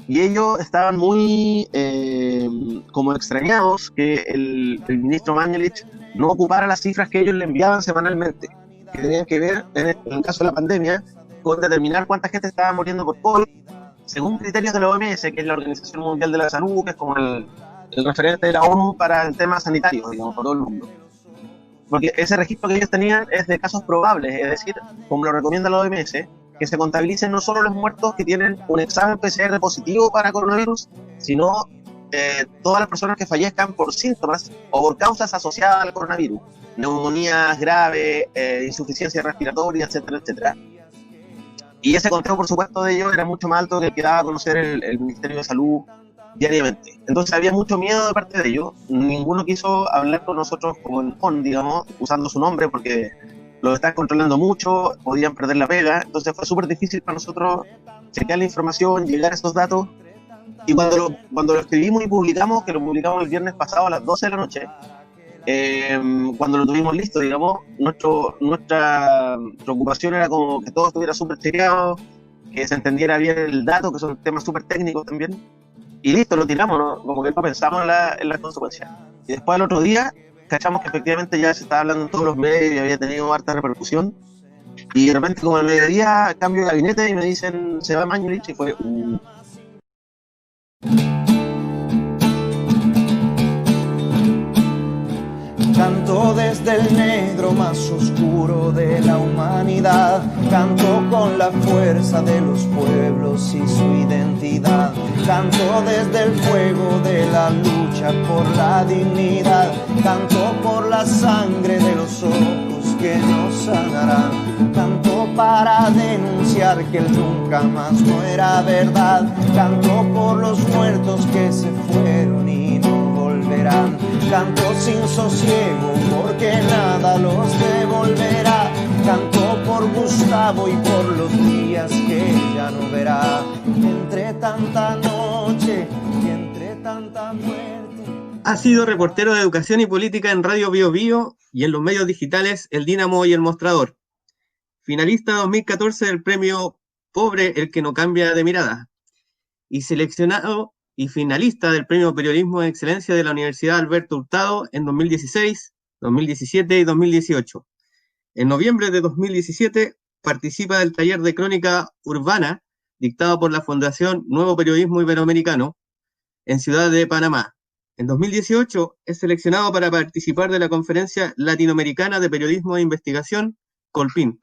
y ellos estaban muy como extrañados que el ministro Mañalich no ocupara las cifras que ellos le enviaban semanalmente, que tenían que ver, en el caso de la pandemia, con determinar cuánta gente estaba muriendo por COVID, según criterios de la OMS, que es la Organización Mundial de la Salud, que es como el referente de la ONU para el tema sanitario, digamos, por todo el mundo. Porque ese registro que ellos tenían es de casos probables, es decir, como lo recomienda la OMS, que se contabilicen no solo los muertos que tienen un examen PCR positivo para coronavirus, sino todas las personas que fallezcan por síntomas o por causas asociadas al coronavirus, neumonías graves, insuficiencia respiratoria, etcétera, etcétera. Y ese conteo, por supuesto, de ellos era mucho más alto que el que daba a conocer el Ministerio de Salud diariamente. Entonces había mucho miedo de parte de ellos. Ninguno quiso hablar con nosotros como en on, digamos, usando su nombre, porque los están controlando mucho, podían perder la pega. Entonces fue súper difícil para nosotros chequear la información, llegar a esos datos. Y cuando lo escribimos y publicamos, que lo publicamos el viernes pasado a las 12 de la noche, cuando lo tuvimos listo, digamos, nuestra preocupación era como que todo estuviera súper chequeado, que se entendiera bien el dato, que son temas súper técnicos también, y listo, lo tiramos, ¿no? Como que no pensamos en las consecuencias. Y después al otro día, cachamos que efectivamente ya se estaba hablando en todos los medios y había tenido harta repercusión, y de repente como al mediodía cambio de gabinete y me dicen, se va Mañalich, y fue... Canto desde el negro más oscuro de la humanidad, canto con la fuerza de los pueblos y su identidad, canto desde el fuego de la lucha por la dignidad, canto por la sangre de los ojos que nos sanarán, canto para denunciar que el nunca más no era verdad, canto por los muertos que se fueron y no volverán, canto sin sosiego porque nada los devolverá, canto por Gustavo y por los días que ya no verá, entre tanta noche y entre tanta muerte. Ha sido reportero de Educación y Política en Radio Bio Bio y en los medios digitales El Dínamo y El Mostrador. Finalista 2014 del premio Pobre el que no cambia de mirada. Y seleccionado y finalista del Premio Periodismo de Excelencia de la Universidad Alberto Hurtado en 2016, 2017 y 2018. En noviembre de 2017 participa del taller de crónica urbana dictado por la Fundación Nuevo Periodismo Iberoamericano en Ciudad de Panamá. En 2018 es seleccionado para participar de la Conferencia Latinoamericana de Periodismo de Investigación, Colpin,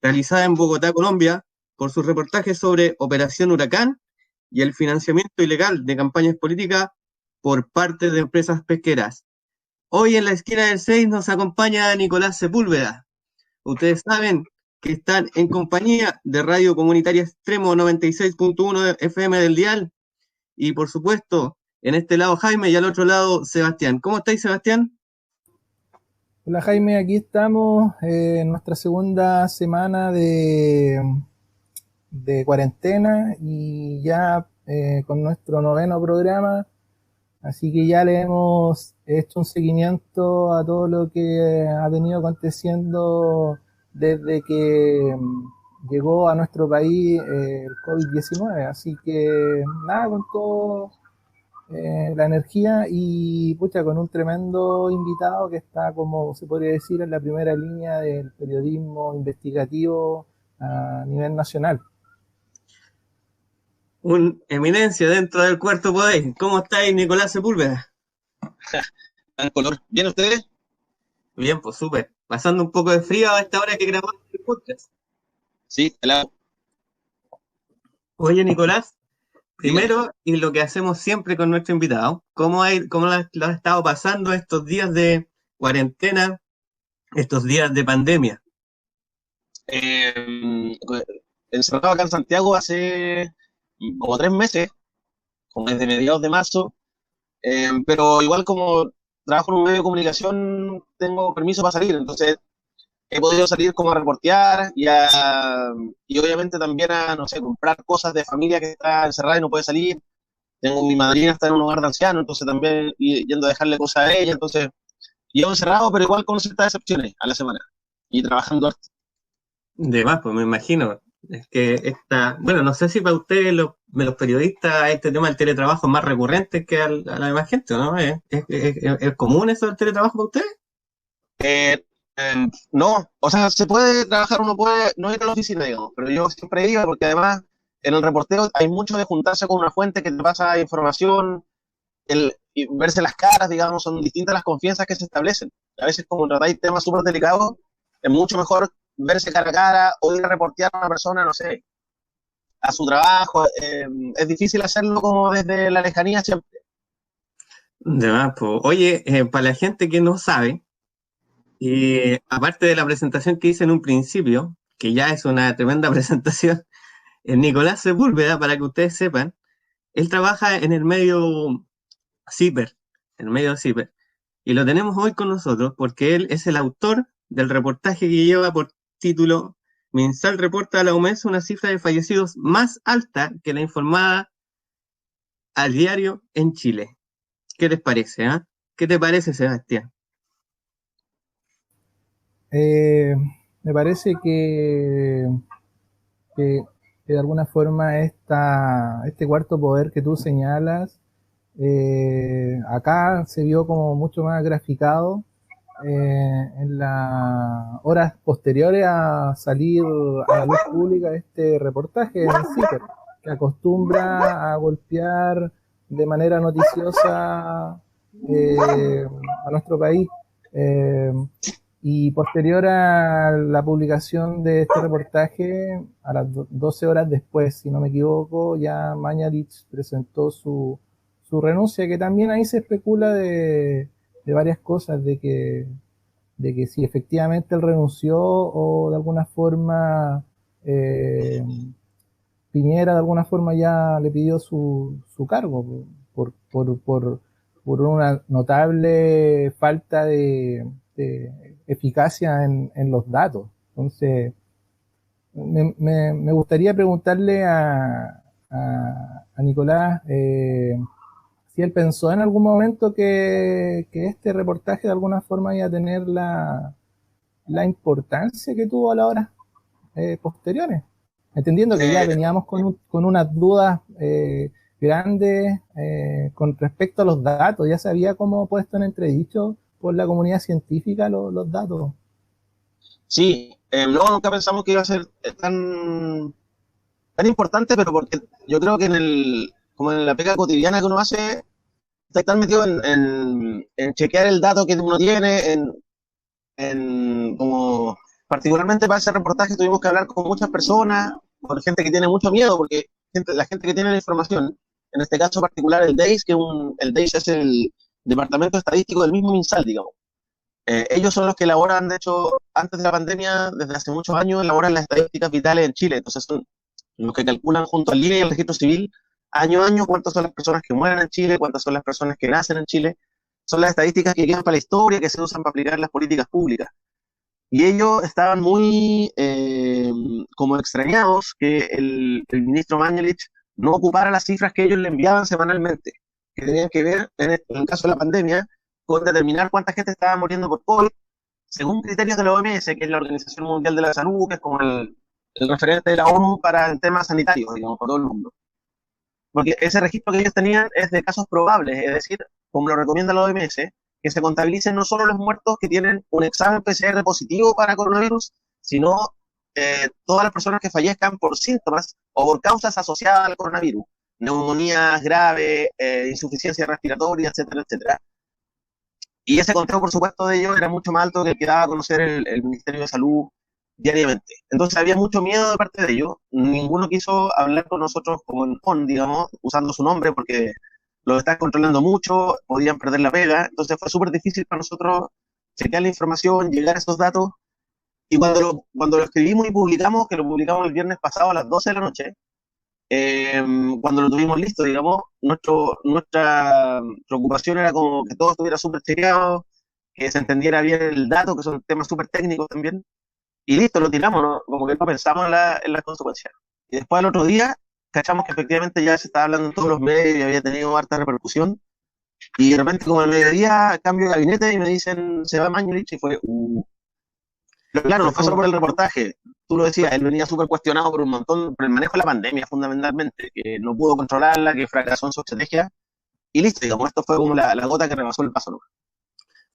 realizada en Bogotá, Colombia, por sus reportajes sobre Operación Huracán y el financiamiento ilegal de campañas políticas por parte de empresas pesqueras. Hoy en la esquina del 6 nos acompaña Nicolás Sepúlveda. Ustedes saben que están en compañía de Radio Comunitaria Extremo 96.1 FM del dial y por supuesto en este lado Jaime y al otro lado Sebastián. ¿Cómo estáis, Sebastián? Hola Jaime, aquí estamos en nuestra segunda semana de cuarentena y ya con nuestro 9º programa, así que ya le hemos hecho un seguimiento a todo lo que ha venido aconteciendo desde que llegó a nuestro país el COVID-19, así que nada, con todo la energía y pucha, con un tremendo invitado que está, como se podría decir, en la primera línea del periodismo investigativo a nivel nacional. Un eminencia dentro del cuarto poder. ¿Cómo estáis, Nicolás Sepúlveda? ¿En color? ¿Bien ustedes? Bien, pues súper. Pasando un poco de frío a esta hora que grabamos el podcast. Sí, helado. Oye, Nicolás, primero, y lo que hacemos siempre con nuestro invitado, ¿cómo lo has estado pasando estos días de cuarentena, estos días de pandemia? Encerrado acá en Santiago hace como 3 meses, como desde mediados de marzo, pero igual como trabajo en un medio de comunicación, tengo permiso para salir, entonces he podido salir como a reportear y obviamente también a, no sé, comprar cosas de familia que está encerrada y no puede salir. Tengo mi madrina, está en un hogar de ancianos, entonces también yendo a dejarle cosas a ella, entonces llevo encerrado, pero igual con ciertas excepciones a la semana y trabajando harto. De más, pues me imagino. Es que bueno, no sé si para ustedes los periodistas este tema del teletrabajo es más recurrente que a la demás gente, ¿no? ¿Es común eso del teletrabajo para ustedes? No, o sea, se puede trabajar, uno puede no ir a la oficina, digamos, pero yo siempre iba porque además en el reporteo hay mucho de juntarse con una fuente que te pasa información, y verse las caras, digamos, son distintas las confianzas que se establecen. A veces como tratáis temas súper delicados, es mucho mejor verse cara a cara o ir a reportear a una persona, no sé, a su trabajo. Es difícil hacerlo como desde la lejanía siempre. De más, pues. Oye, para la gente que no sabe, aparte de la presentación que hice en un principio, que ya es una tremenda presentación, el Nicolás Sepúlveda, para que ustedes sepan, él trabaja en el medio Ciper, y lo tenemos hoy con nosotros porque él es el autor del reportaje que lleva por título Minsal reporta a la OMS una cifra de fallecidos más alta que la informada al diario en Chile. ¿Qué les parece? ¿Qué te parece, Sebastián? Me parece que de alguna forma este cuarto poder que tú señalas, acá se vio como mucho más graficado en las horas posteriores a salir a la luz pública este reportaje en CIPER, que acostumbra a golpear de manera noticiosa a nuestro país. Y posterior a la publicación de este reportaje, a las 12 horas después, si no me equivoco, ya Mañalich presentó su renuncia, que también ahí se especula de varias cosas, de que si efectivamente él renunció o de alguna forma Piñera de alguna forma ya le pidió su cargo por una notable falta de eficacia en los datos. Entonces, me gustaría preguntarle a Nicolás si él pensó en algún momento que este reportaje de alguna forma iba a tener la importancia que tuvo a las horas posteriores, entendiendo que ya veníamos con unas dudas grandes con respecto a los datos. Ya se había como puesto en entredicho por la comunidad científica los datos. Sí, no, nunca pensamos que iba a ser tan importante, pero porque yo creo que como en la pega cotidiana que uno hace, está tan metido en chequear el dato que uno tiene, como particularmente para ese reportaje tuvimos que hablar con muchas personas, con gente que tiene mucho miedo, porque la gente que tiene la información, en este caso particular el DEIS, el DEIS es el departamento estadístico del mismo MinSal, digamos. Ellos son los que elaboran, de hecho, antes de la pandemia, desde hace muchos años, elaboran las estadísticas vitales en Chile. Entonces son los que calculan junto al INE y al registro civil, año a año, cuántas son las personas que mueren en Chile, cuántas son las personas que nacen en Chile. Son las estadísticas que quedan para la historia, que se usan para aplicar las políticas públicas. Y ellos estaban muy como extrañados que el ministro Mañalich no ocupara las cifras que ellos le enviaban semanalmente, que tenían que ver, en el caso de la pandemia, con determinar cuánta gente estaba muriendo por COVID, según criterios de la OMS, que es la Organización Mundial de la Salud, que es como el referente de la ONU para el tema sanitario, digamos, para todo el mundo. Porque ese registro que ellos tenían es de casos probables, es decir, como lo recomienda la OMS, que se contabilicen no solo los muertos que tienen un examen PCR positivo para coronavirus, sino todas las personas que fallezcan por síntomas o por causas asociadas al coronavirus, neumonías graves, insuficiencia respiratoria, etcétera, etcétera. Y ese conteo, por supuesto, de ellos era mucho más alto que el que daba a conocer el Ministerio de Salud diariamente. Entonces había mucho miedo de parte de ellos. Ninguno quiso hablar con nosotros como en on, digamos, usando su nombre, porque los están controlando mucho, podían perder la pega. Entonces fue súper difícil para nosotros chequear la información, llegar a esos datos. Y cuando lo escribimos y publicamos, que lo publicamos el viernes pasado a las 12 de la noche, cuando lo tuvimos listo, digamos, nuestra preocupación era como que todo estuviera súper chequeado, que se entendiera bien el dato, que son temas súper técnicos también, y listo, lo tiramos, ¿no? Como que no pensamos en las consecuencias. Y después al otro día, cachamos que efectivamente ya se estaba hablando en todos los medios y había tenido harta repercusión, y de repente como al mediodía cambio de gabinete y me dicen, se va Mañalich, y fue, Pero claro, no fue solo por el reportaje, tú lo decías, él venía súper cuestionado por un montón, por el manejo de la pandemia fundamentalmente, que no pudo controlarla, que fracasó en su estrategia, y listo, digamos, esto fue como la gota que rebasó el vaso, ¿no?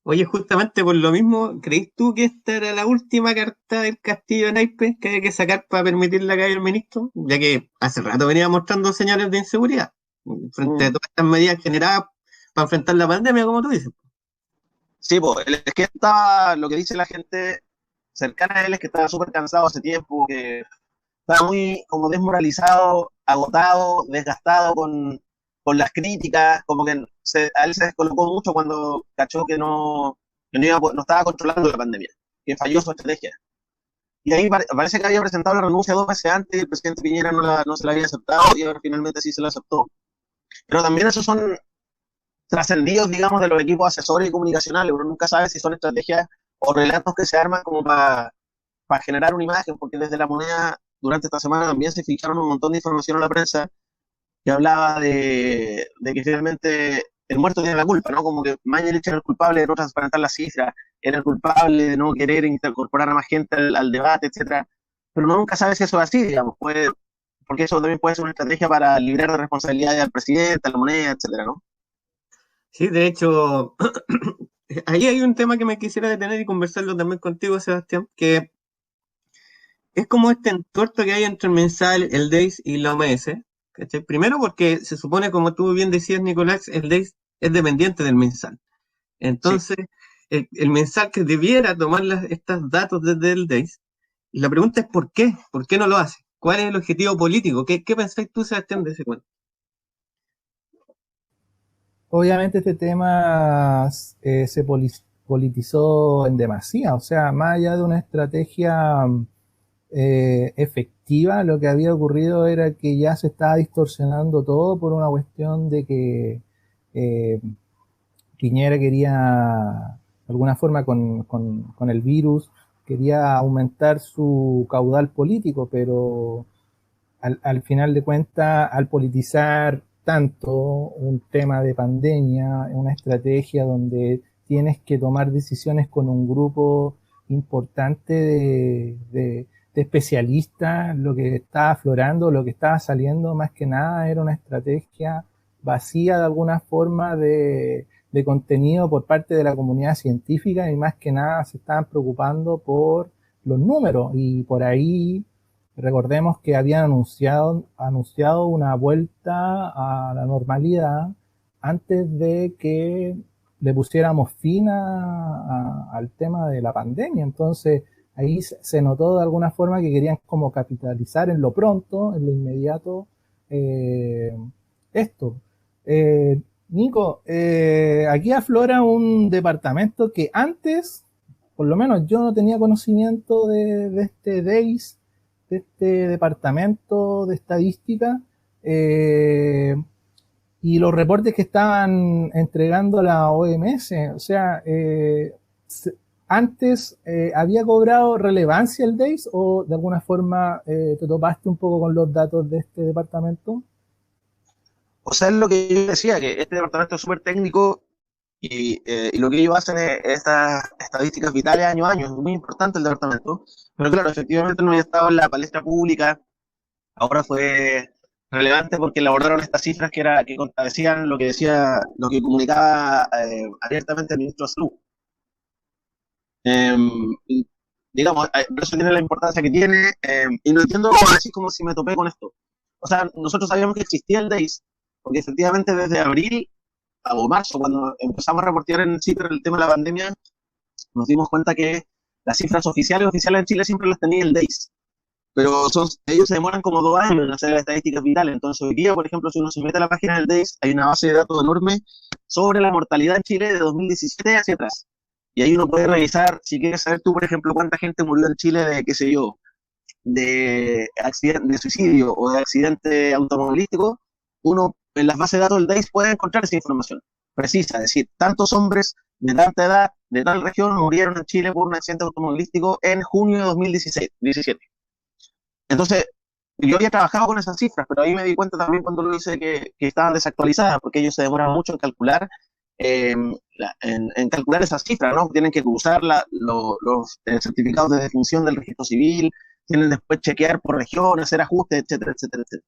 Oye, justamente por lo mismo, ¿crees tú que esta era la última carta del castillo de naipes que había que sacar para permitir la caída del ministro? Ya que hace rato venía mostrando señales de inseguridad frente a todas estas medidas generadas para enfrentar la pandemia, como tú dices. Sí, pues, es que estaba, lo que dice la gente cercana a él es que estaba súper cansado hace tiempo, que estaba muy como desmoralizado, agotado, desgastado con las críticas, como que a él se descolocó mucho cuando cachó no estaba controlando la pandemia, que falló su estrategia. Y ahí parece que había presentado la renuncia 2 meses antes y el presidente Piñera no se la había aceptado y ahora finalmente sí se la aceptó. Pero también esos son trascendidos, digamos, de los equipos asesores y comunicacionales. Uno nunca sabe si son estrategias o relatos que se arman como para generar una imagen, porque desde La Moneda durante esta semana también se fijaron un montón de información a la prensa que hablaba de que finalmente el muerto tiene la culpa, ¿no? Como que Mañalich era el culpable de no transparentar las cifras, era el culpable de no querer incorporar a más gente al debate, etcétera. Pero uno nunca sabe si eso es así, digamos, porque eso también puede ser una estrategia para liberar de responsabilidades al presidente, a La Moneda, etcétera, ¿no? Sí, de hecho, ahí hay un tema que me quisiera detener y conversarlo también contigo, Sebastián, que es como este entuerto que hay entre el mensal, el DEIS y la OMS. ¿Cachai? Primero porque se supone, como tú bien decías, Nicolás, el DEIS es dependiente del mensal. Entonces, sí, el mensal que debiera tomar estos datos desde el DEIS, y la pregunta es ¿por qué? ¿Por qué no lo hace? ¿Cuál es el objetivo político? ¿Qué pensáis tú, Sebastián, de ese cuento? Obviamente este tema se politizó en demasía, o sea, más allá de una estrategia efectiva, lo que había ocurrido era que ya se estaba distorsionando todo por una cuestión de que Piñera quería, de alguna forma, con el virus, quería aumentar su caudal político, pero al final de cuentas, al politizar tanto un tema de pandemia, una estrategia donde tienes que tomar decisiones con un grupo importante de especialistas, lo que estaba aflorando, lo que estaba saliendo, más que nada era una estrategia vacía de alguna forma de contenido por parte de la comunidad científica y más que nada se estaban preocupando por los números y por ahí recordemos que habían anunciado una vuelta a la normalidad antes de que le pusiéramos fin al tema de la pandemia. Entonces, ahí se notó de alguna forma que querían como capitalizar en lo pronto, en lo inmediato, esto. Nico, aquí aflora un departamento que antes, por lo menos yo no tenía conocimiento de este DEIS, de este departamento de estadística, y los reportes que estaban entregando la OMS, o sea, antes había cobrado relevancia el DEIS o de alguna forma te topaste un poco con los datos de este departamento. O sea, es lo que yo decía, que este departamento es súper técnico y lo que ellos hacen es estas estadísticas vitales año a año. Es muy importante el departamento. Pero claro, efectivamente no había estado en la palestra pública. Ahora fue relevante porque elaboraron estas cifras que contradecían lo que comunicaba abiertamente el ministro de Salud. Digamos, por eso tiene la importancia que tiene. Y no entiendo así como si me topé con esto. O sea, nosotros sabíamos que existía el DEIS, porque efectivamente desde abril o marzo, cuando empezamos a reportear en CIPER el tema de la pandemia, nos dimos cuenta que las cifras oficiales en Chile siempre las tenía el DEIS, pero ellos se demoran como 2 años en hacer las estadísticas vitales. Entonces hoy día, por ejemplo, si uno se mete a la página del DEIS, hay una base de datos enorme sobre la mortalidad en Chile de 2017 hacia atrás. Y ahí uno puede revisar, si quieres saber tú, por ejemplo, cuánta gente murió en Chile de, qué sé yo, de suicidio o de accidente automovilístico, uno en las bases de datos del DEIS puede encontrar esa información precisa, es decir, tantos hombres de tanta edad, de tal región, murieron en Chile por un accidente automovilístico en junio de 2017. Entonces, yo había trabajado con esas cifras, pero ahí me di cuenta también cuando lo hice que estaban desactualizadas, porque ellos se demoran mucho en calcular en calcular esas cifras, ¿no? Tienen que cruzar los certificados de defunción del registro civil, tienen después chequear por región, hacer ajustes, etcétera, etcétera, etcétera.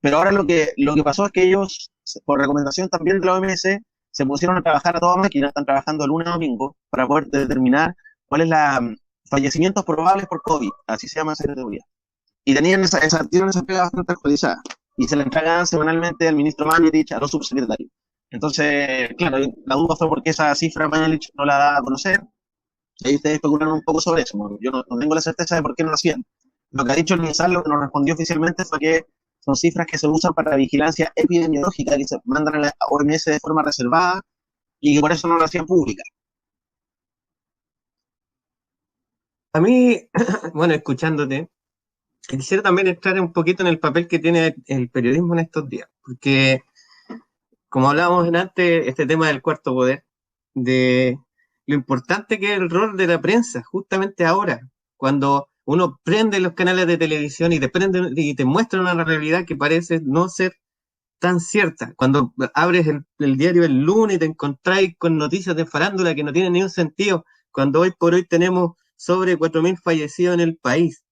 Pero ahora lo que pasó es que ellos, por recomendación también de la OMS, se pusieron a trabajar a toda máquina, están trabajando lunes a domingo para poder determinar cuál es la fallecimientos probables por COVID, así se llama esa categoría. Y tienen esa pega bastante actualizada y se la entregan semanalmente al ministro Mañalich, a los subsecretarios. Entonces, claro, la duda fue por qué esa cifra Mañalich no la da a conocer. Ahí ustedes especularon un poco sobre eso. Yo no tengo la certeza de por qué no lo hacían. Lo que ha dicho el MinSal, lo que nos respondió oficialmente fue que son cifras que se usan para vigilancia epidemiológica, que se mandan a la OMS de forma reservada y que por eso no lo hacían pública. A mí, bueno, escuchándote, quisiera también entrar un poquito en el papel que tiene el periodismo en estos días, porque como hablábamos antes, este tema del cuarto poder, de lo importante que es el rol de la prensa, justamente ahora, cuando uno prende los canales de televisión y te muestran una realidad que parece no ser tan cierta. Cuando abres el diario el lunes y te encontráis con noticias de farándula que no tienen ningún sentido, cuando hoy por hoy tenemos sobre 4.000 fallecidos en el país.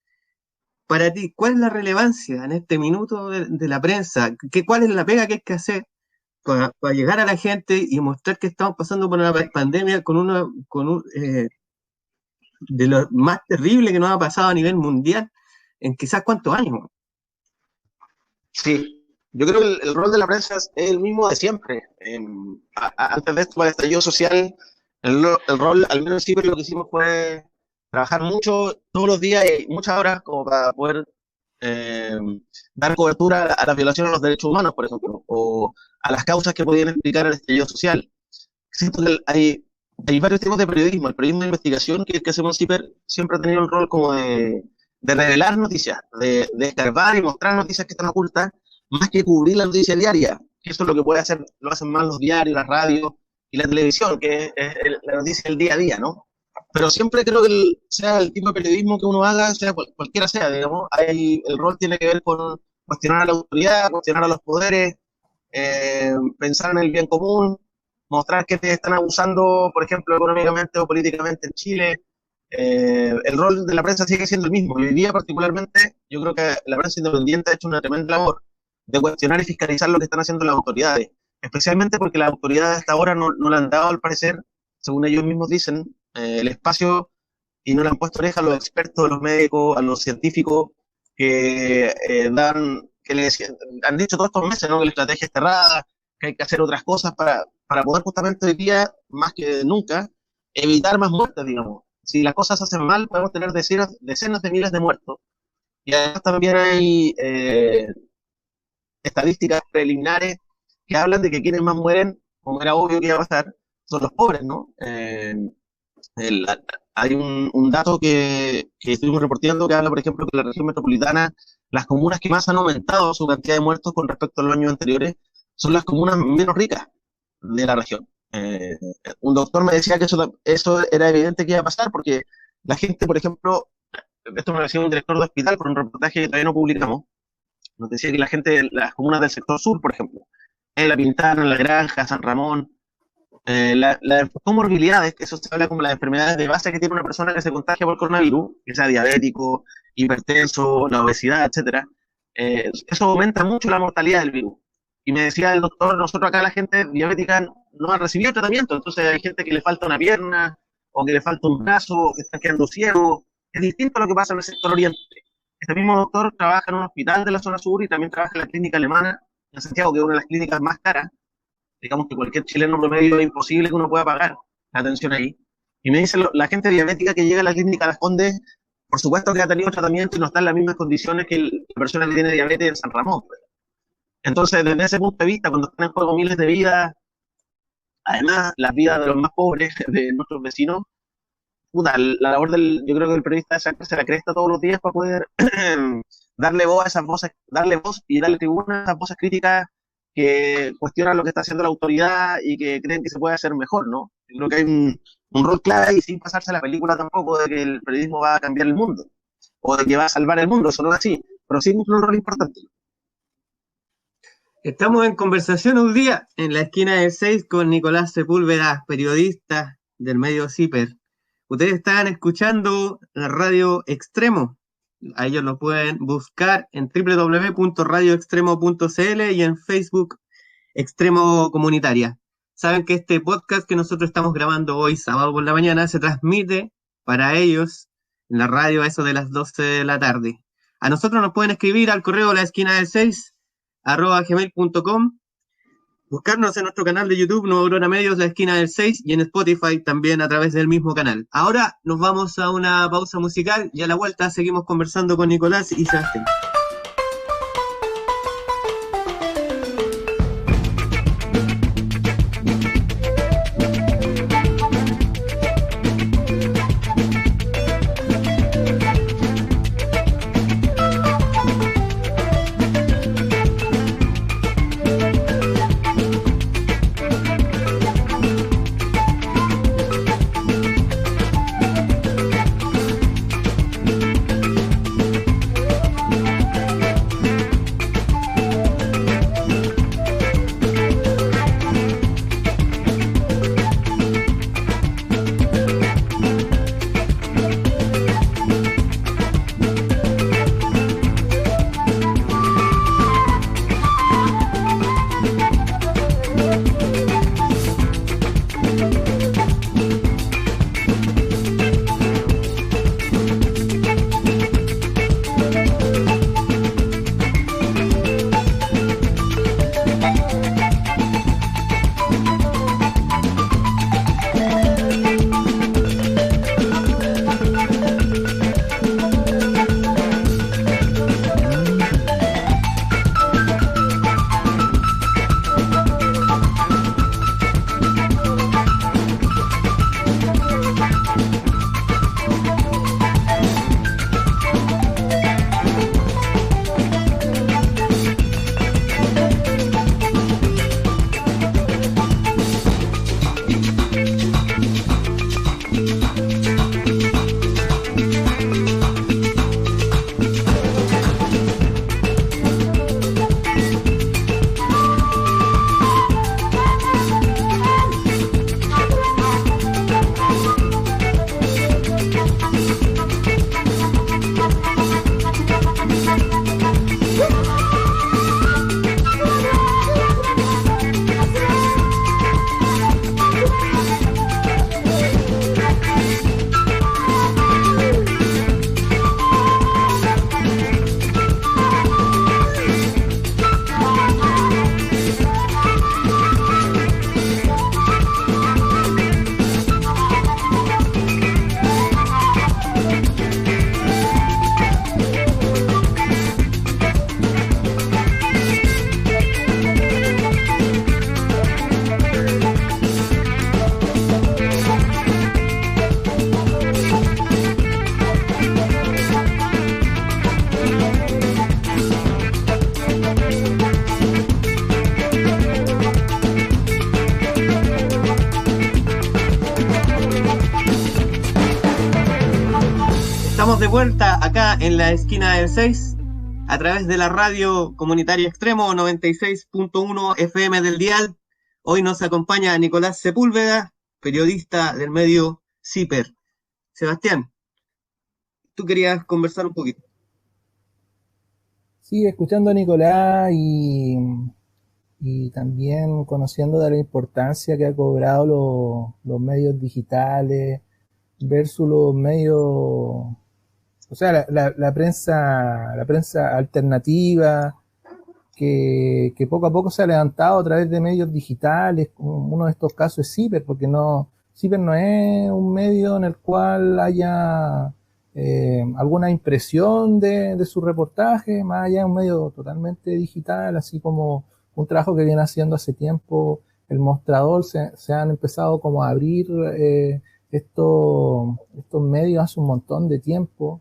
Para ti, ¿cuál es la relevancia en este minuto de la prensa? ¿Cuál es la pega que hay que hacer para llegar a la gente y mostrar que estamos pasando por una pandemia de lo más terrible que nos ha pasado a nivel mundial en quizás cuántos años? Sí, yo creo que el rol de la prensa es el mismo de siempre. Antes de esto, para el estallido social, el rol, al menos siempre lo que hicimos fue trabajar mucho, todos los días y muchas horas, como para poder eh, dar cobertura a las violaciones de los derechos humanos, por ejemplo, o a las causas que podían explicar el estallido social. Siento que hay varios tipos de periodismo. El periodismo de investigación, que es el que hacemos siempre ha tenido el rol como de revelar noticias, de escarbar y mostrar noticias que están ocultas, más que cubrir la noticia diaria. Eso es lo que lo hacen más los diarios, la radio y la televisión, que es la noticia del día a día, ¿no? Pero siempre creo que sea el tipo de periodismo que uno haga, sea cualquiera sea, digamos, el rol tiene que ver con cuestionar a la autoridad, cuestionar a los poderes, pensar en el bien común, mostrar que te están abusando, por ejemplo, económicamente o políticamente en Chile. El rol de la prensa sigue siendo el mismo. Y hoy día, particularmente, yo creo que la prensa independiente ha hecho una tremenda labor de cuestionar y fiscalizar lo que están haciendo las autoridades, especialmente porque las autoridades hasta ahora no le han dado, al parecer, según ellos mismos dicen, el espacio y no le han puesto oreja a los expertos, a los médicos, a los científicos que han dicho todos estos meses, ¿no? Que la estrategia es cerrada, que hay que hacer otras cosas para poder justamente hoy día, más que nunca, evitar más muertes, digamos. Si las cosas se hacen mal, podemos tener decenas de miles de muertos. Y además también hay estadísticas preliminares que hablan de que quienes más mueren, como era obvio que iba a pasar, son los pobres, ¿no? El, hay un dato que estuvimos reportando que habla, por ejemplo, que la región metropolitana, las comunas que más han aumentado su cantidad de muertos con respecto a los años anteriores son las comunas menos ricas de la región. Un doctor me decía que eso era evidente que iba a pasar porque la gente, por ejemplo, esto me lo decía un director de hospital por un reportaje que todavía no publicamos, nos decía que la gente de las comunas del sector sur, por ejemplo, en La Pintana, en La Granja, San Ramón, las comorbilidades, que eso se habla como las enfermedades de base que tiene una persona que se contagia por coronavirus, que sea diabético, hipertenso, la obesidad, etcétera, eso aumenta mucho la mortalidad del virus. Y me decía el doctor, nosotros acá la gente diabética no ha recibido tratamiento, entonces hay gente que le falta una pierna, o que le falta un brazo, o que está quedando ciego. Es distinto a lo que pasa en el sector oriente. Este mismo doctor trabaja en un hospital de la zona sur y también trabaja en la clínica alemana en Santiago, que es una de las clínicas más caras. Digamos que cualquier chileno promedio es imposible que uno pueda pagar la atención ahí. Y me dice, la gente diabética que llega a la clínica Las Condes, por supuesto que ha tenido tratamiento y no está en las mismas condiciones que la persona que tiene diabetes en San Ramón. Entonces, desde ese punto de vista, cuando están en juego miles de vidas, además las vidas de los más pobres, de nuestros vecinos, puta, la labor yo creo que el periodista se la cresta todos los días para poder darle voz a esas voces, darle voz y darle tribuna a esas voces críticas que cuestionan lo que está haciendo la autoridad y que creen que se puede hacer mejor, ¿no? Yo creo que hay un rol clave y sin pasarse a la película tampoco de que el periodismo va a cambiar el mundo o de que va a salvar el mundo, eso no es así, pero sí cumple un rol importante. Estamos en conversación un día en la esquina del 6 con Nicolás Sepúlveda, periodista del medio CIPER. Ustedes están escuchando la radio Extremo, A ellos lo pueden buscar en www.radioextremo.cl y en Facebook Extremo Comunitaria. Saben que este podcast que nosotros estamos grabando hoy, sábado por la mañana, se transmite para ellos en la radio a eso de las 12 de la tarde. A nosotros nos pueden escribir al correo la esquina del 6 @gmail.com, buscarnos en nuestro canal de YouTube, Nueva Aurora Medios, la esquina del 6, y en Spotify también a través del mismo canal. Ahora nos vamos a una pausa musical y a la vuelta seguimos conversando con Nicolás y Sebastián. Estamos de vuelta acá en la esquina del 6 a través de la radio comunitaria Extremo 96.1 FM del dial. Hoy nos acompaña Nicolás Sepúlveda, periodista del medio CIPER. Sebastián, tú querías conversar un poquito. Sí, escuchando a Nicolás y también conociendo de la importancia que ha cobrado los medios digitales versus los medios, o sea, la prensa alternativa, que poco a poco se ha levantado a través de medios digitales. Uno de estos casos es CIPER, porque CIPER no es un medio en el cual haya alguna impresión de su reportaje, más allá de un medio totalmente digital, así como un trabajo que viene haciendo hace tiempo El Mostrador. Se han empezado como a abrir estos medios hace un montón de tiempo,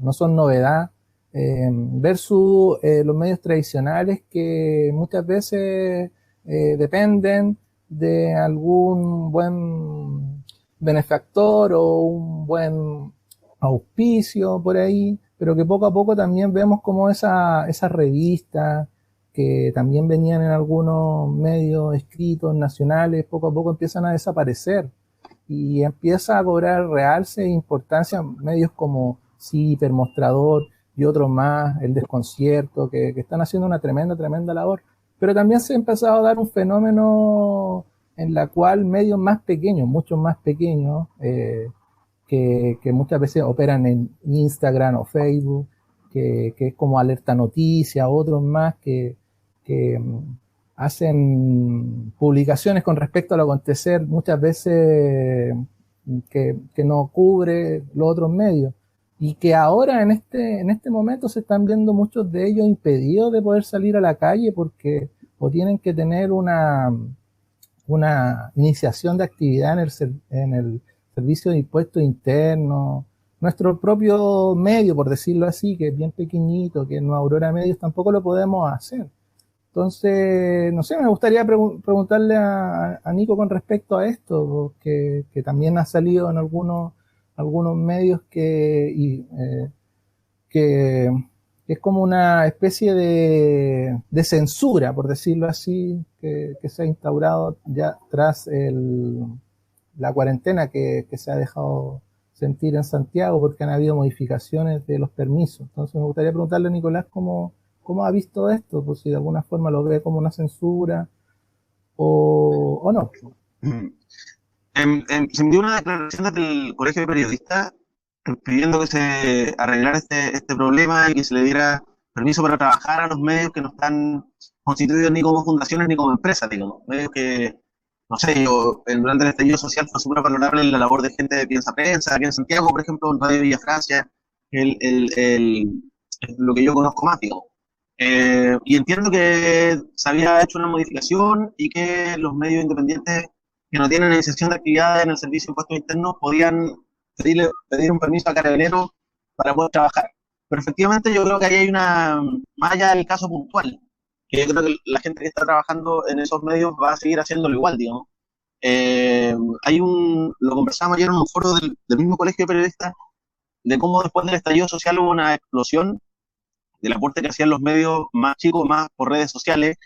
no son novedad, versus los medios tradicionales que muchas veces dependen de algún buen benefactor o un buen auspicio por ahí, pero que poco a poco también vemos como esas revistas que también venían en algunos medios escritos nacionales, poco a poco empiezan a desaparecer y empieza a cobrar realce e importancia medios como sí, Hipermostrador y otros más, El Desconcierto, que están haciendo una tremenda labor. Pero también se ha empezado a dar un fenómeno en la cual medios más pequeños, muchos más pequeños, que muchas veces operan en Instagram o Facebook, que es como Alerta Noticia, otros más que hacen publicaciones con respecto a lo acontecer, muchas veces que no cubre los otros medios. Y que ahora en este momento se están viendo muchos de ellos impedidos de poder salir a la calle porque o tienen que tener una iniciación de actividad en el servicio de impuestos internos. Nuestro propio medio, por decirlo así, que es bien pequeñito, que no Aurora Medios, tampoco lo podemos hacer. Entonces, no sé, me gustaría preguntarle a Nico con respecto a esto, que también ha salido en algunos medios que es como una especie de censura, por decirlo así, que se ha instaurado ya tras la cuarentena que se ha dejado sentir en Santiago, porque han habido modificaciones de los permisos. Entonces me gustaría preguntarle a Nicolás cómo ha visto esto, pues si de alguna forma lo ve como una censura o no. Se me dio una declaración desde el Colegio de Periodistas pidiendo que se arreglara este problema y que se le diera permiso para trabajar a los medios que no están constituidos ni como fundaciones ni como empresas, digamos. Medios que, no sé, durante el estallido social fue súper valorable la labor de gente de Piensa Prensa, aquí en Santiago, por ejemplo, en Radio Villa Francia, lo que yo conozco más, digamos. Y entiendo que se había hecho una modificación y que los medios independientes que no tienen iniciación de actividad en el servicio de impuestos internos podían pedir un permiso a Carabineros para poder trabajar. Pero efectivamente yo creo que ahí hay más allá del caso puntual, que yo creo que la gente que está trabajando en esos medios va a seguir haciéndolo igual, digamos. Lo conversamos ayer en un foro del mismo Colegio de Periodistas, de cómo después del estallido social hubo una explosión del aporte que hacían los medios más chicos, más por redes sociales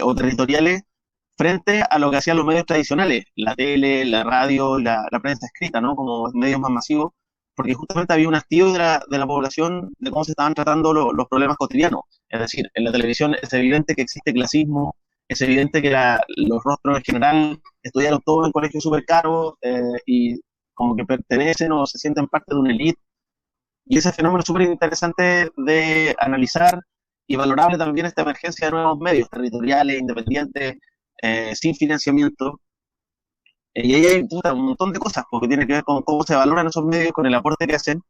o territoriales, frente a lo que hacían los medios tradicionales, la tele, la radio, la prensa escrita, ¿no? Como medios más masivos, porque justamente había un hastío de la población de cómo se estaban tratando los problemas cotidianos. Es decir, en la televisión es evidente que existe clasismo, es evidente que los rostros en general estudiaron todos en colegios súper caros y como que pertenecen o se sienten parte de una élite. Y ese fenómeno es súper interesante de analizar y valorable también esta emergencia de nuevos medios territoriales, independientes, sin financiamiento. Y ahí hay un montón de cosas porque tiene que ver con cómo se valoran esos medios, con el aporte que hacen.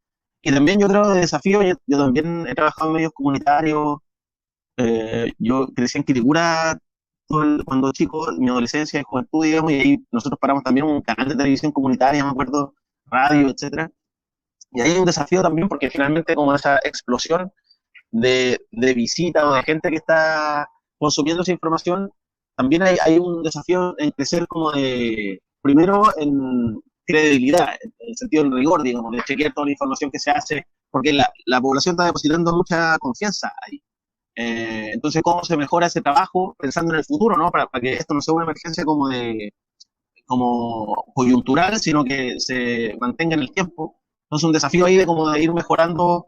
Y también yo creo de desafío, yo también he trabajado en medios comunitarios. Yo crecí en Quilicura cuando chico, mi adolescencia y juventud, digamos, y ahí nosotros paramos también un canal de televisión comunitaria, me acuerdo, radio, etcétera. Y ahí hay un desafío también porque finalmente como esa explosión de visita o de gente que está consumiendo esa información, también hay un desafío en crecer como primero en credibilidad, en el sentido del rigor, digamos, de chequear toda la información que se hace, porque la población está depositando mucha confianza ahí. Entonces, ¿cómo se mejora ese trabajo pensando en el futuro, ¿no? Para que esto no sea una emergencia como coyuntural, sino que se mantenga en el tiempo. Entonces, un desafío ahí de ir mejorando,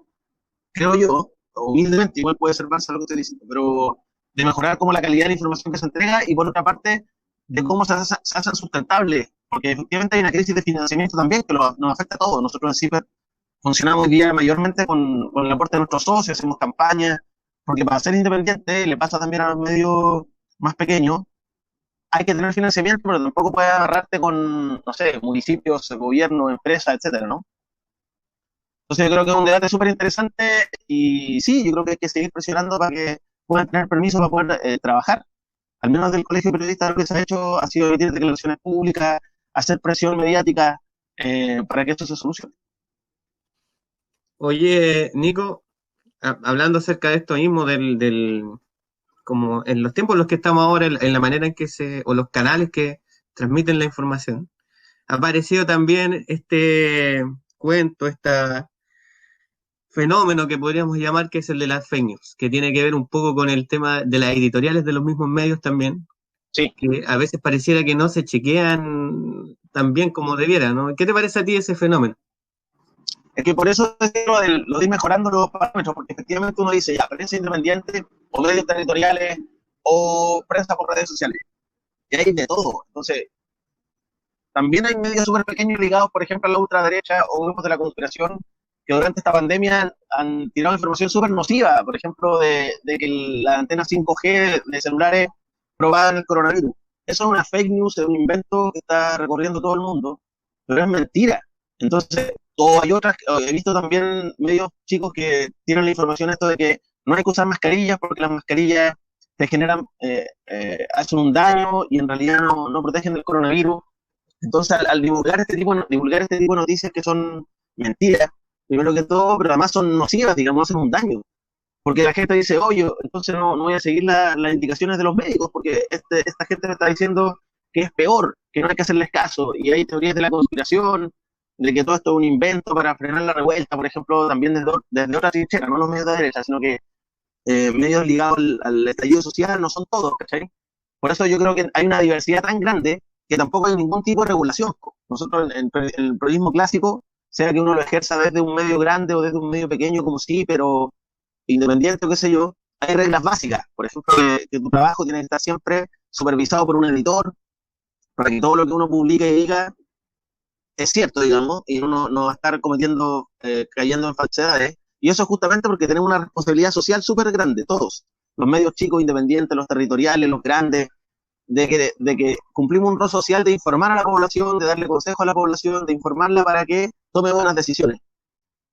creo yo, humildemente, igual puede ser falso lo que estoy diciendo, pero de mejorar como la calidad de la información que se entrega y por otra parte, de cómo se hacen sustentables, porque efectivamente hay una crisis de financiamiento también que nos afecta a todos. Nosotros en CIPER funcionamos hoy día mayormente con el aporte de nuestros socios, hacemos campañas, porque para ser independiente, le pasa también a los medios más pequeños, hay que tener financiamiento, pero tampoco puedes agarrarte con, no sé, municipios, gobiernos, empresas, etcétera, ¿no? Entonces yo creo que es un debate súper interesante y sí, yo creo que hay que seguir presionando para que puedan tener permiso para poder trabajar. Al menos del Colegio de Periodistas lo que se ha hecho ha sido emitir declaraciones públicas, hacer presión mediática para que esto se solucione. Oye, Nico, hablando acerca de esto mismo, como en los tiempos en los que estamos ahora, en la manera en que o los canales que transmiten la información, ha aparecido también este cuento, fenómeno que podríamos llamar que es el de las fake news, que tiene que ver un poco con el tema de las editoriales de los mismos medios también, sí, que a veces pareciera que no se chequean tan bien como debiera, ¿no? ¿Qué te parece a ti ese fenómeno? Es que por eso es lo de ir mejorando los parámetros, porque efectivamente uno dice, ya, prensa independiente, o medios territoriales, o prensa por redes sociales. Y hay de todo. Entonces, también hay medios súper pequeños ligados, por ejemplo, a la ultraderecha o grupos de la conspiración, que durante esta pandemia han tirado información súper nociva, por ejemplo, de que la antena 5G de celulares probaban el coronavirus. Eso es una fake news, es un invento que está recorriendo todo el mundo, pero es mentira. Entonces, o hay otras, he visto también medios chicos que tienen la información esto de que no hay que usar mascarillas porque las mascarillas te generan, hacen un daño y en realidad no protegen del coronavirus. Entonces, al divulgar este tipo de noticias que son mentiras, primero que todo, pero además son nocivas, digamos, hacen un daño. Porque la gente dice, oye, entonces no voy a seguir las indicaciones de los médicos, porque esta gente me está diciendo que es peor, que no hay que hacerles caso. Y hay teorías de la conspiración, de que todo esto es un invento para frenar la revuelta, por ejemplo, también desde otra trinchera, no los medios de derecha, sino que medios ligados al estallido social no son todos, ¿cachai? Por eso yo creo que hay una diversidad tan grande que tampoco hay ningún tipo de regulación. Nosotros en el periodismo clásico, sea que uno lo ejerza desde un medio grande o desde un medio pequeño, como sí, pero independiente o qué sé yo, hay reglas básicas. Por ejemplo, que tu trabajo tiene que estar siempre supervisado por un editor, para que todo lo que uno publique y diga es cierto, digamos, y uno no va a estar cayendo en falsedades. Y eso es justamente porque tenemos una responsabilidad social súper grande, todos, los medios chicos, independientes, los territoriales, los grandes, de que cumplimos un rol social de informar a la población, de darle consejo a la población, de informarla para que tome buenas decisiones.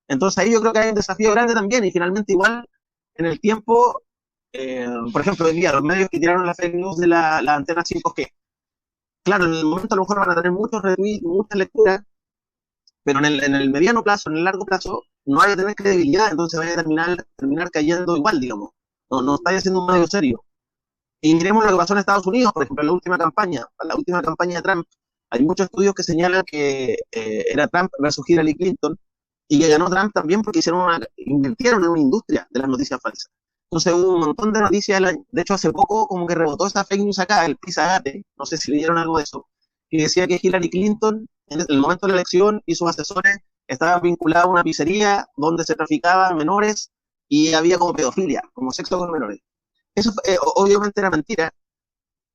Entonces ahí yo creo que hay un desafío grande también, y finalmente igual en el tiempo, por ejemplo, hoy día los medios que tiraron la fake news de la antena 5G, claro, en el momento a lo mejor van a tener muchos retweets, muchas lecturas, pero en el mediano plazo, en el largo plazo, no vaya a tener credibilidad, entonces vaya a terminar cayendo igual, digamos. No está haciendo un medio serio. Y miremos lo que pasó en Estados Unidos, por ejemplo, en la última campaña de Trump. Hay muchos estudios que señalan que era Trump versus Hillary Clinton, y que ganó Trump también porque invirtieron en una industria de las noticias falsas. Entonces hubo un montón de noticias, de hecho hace poco como que rebotó esta fake news acá, el Pizzagate, no sé si leyeron algo de eso, que decía que Hillary Clinton, en el momento de la elección, y sus asesores estaban vinculados a una pizzería donde se traficaban menores y había como pedofilia, como sexo con menores. Eso obviamente era mentira,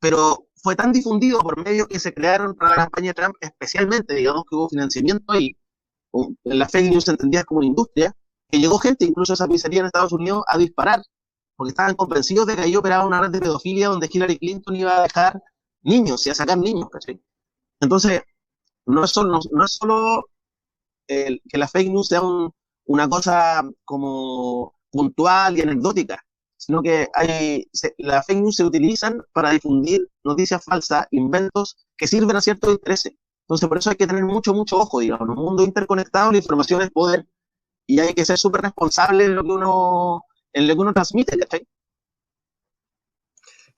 pero fue tan difundido por medios que se crearon para la campaña de Trump, especialmente, digamos que hubo financiamiento ahí, la fake news se entendía como una industria, que llegó gente, incluso a esa pizzería en Estados Unidos, a disparar, porque estaban convencidos de que ahí operaba una red de pedofilia donde Hillary Clinton iba a dejar niños y a sacar niños, ¿cachai? Entonces, no es solo que la fake news sea una cosa como puntual y anecdótica, sino que las fake news se utilizan para difundir noticias falsas, inventos que sirven a ciertos intereses. Entonces, por eso hay que tener mucho ojo, digamos. En un mundo interconectado, la información es poder, y hay que ser súper responsable en lo que uno transmite, ¿cachai?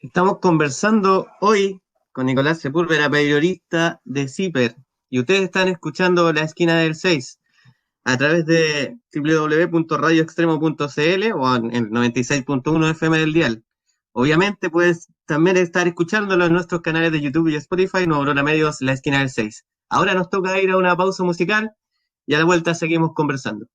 Estamos conversando hoy con Nicolás Sepúlveda, periodista de CIPER, y ustedes están escuchando La Esquina del 6 a través de www.radioextremo.cl o en el 96.1 FM del dial. Obviamente puedes también estar escuchándolo en nuestros canales de YouTube y Spotify, Nuevo Aurora Medios, La Esquina del 6. Ahora nos toca ir a una pausa musical y a la vuelta seguimos conversando.